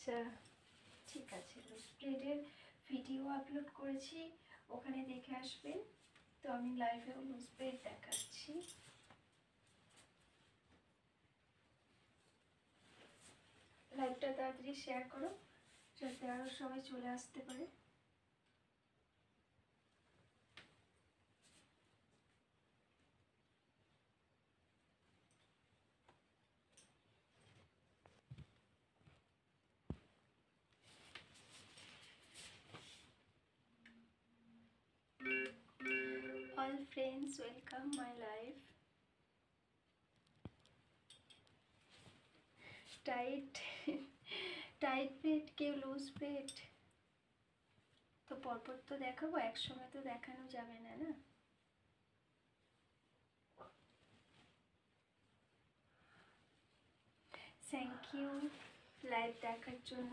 আচ্ছা ঠিক আছে, লুজ ব্রেডের ভিডিও আপলোড করেছি, ওখানে দেখে আসবেন। তো আমি লাইভেও লুজ ব্রেড দেখাচ্ছি। লাইভটা তাড়াতাড়ি শেয়ার করো যাতে আরও সবাই চলে আসতে পারে। All friends, welcome my life. Tight tight bread কেউ লুজ ব্রেড তো পরপর তো দেখাবো, একসঙ্গে তো দেখানো যাবে না না। থ্যাংক ইউ লাইভ দেখার জন্য,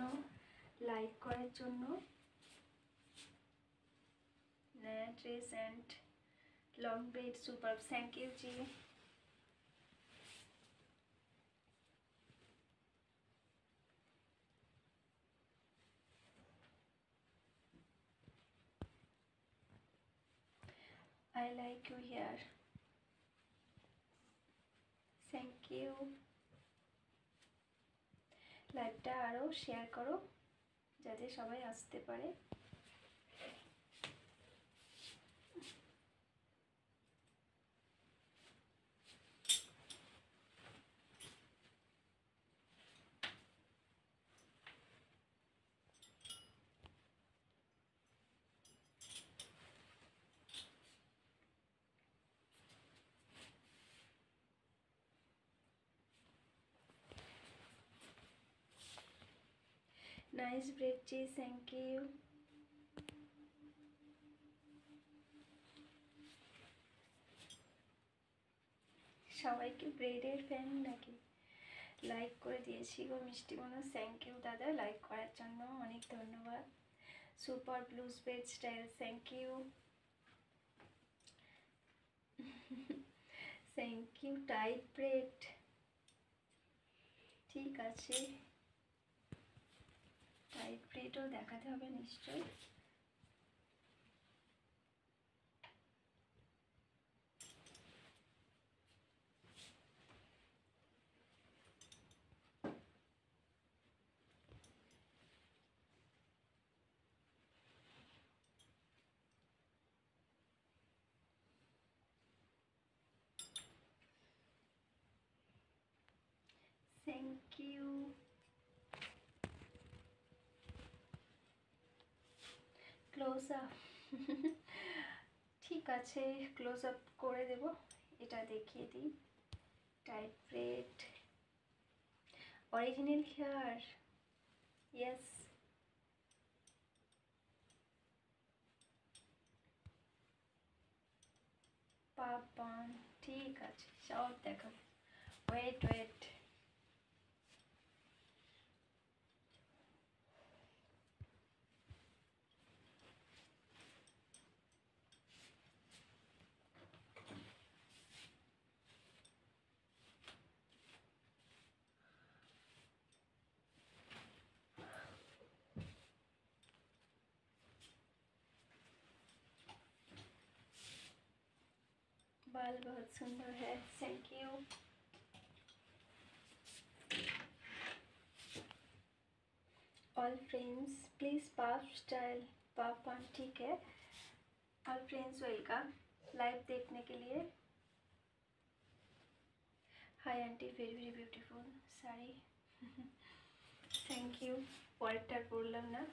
লাইক করার জন্য। नया dress and long braid super, thank you ji. I like you here, thank you। লাইভটা আরও শেয়ার করো যাতে সবাই আসতে পারে। Nice braid ji, thank you. সবাই কি ব্রেডের ফ্যান নাকি? লাইক করে দিয়েছি গো মিষ্টি মনো, থ্যাংক ইউ দাদা লাইক করার জন্য, অনেক ধন্যবাদ। Super blues braid style, thank you thank you. Tight braid ঠিক আছে, টাইট ব্রেডও দেখাতে হবে নিশ্চয়ই। Thank you. ক্লোজ আপ ঠিক আছে, ক্লোজ আপ করে দেব, এটা দেখিয়ে দিই। Tight braid original hair, yes. Papan ঠিক আছে, সব দেখাবো, ওয়েট ওয়েট। बाल बहुत सुंदर है, thank you. All friends please puff style, puff on, ठीक है। ऑल फ्रेंड्स वेलकम लाइव देखने के लिए। Hi aunty, very very beautiful sari, thank you. পরেরটা পরলাম না।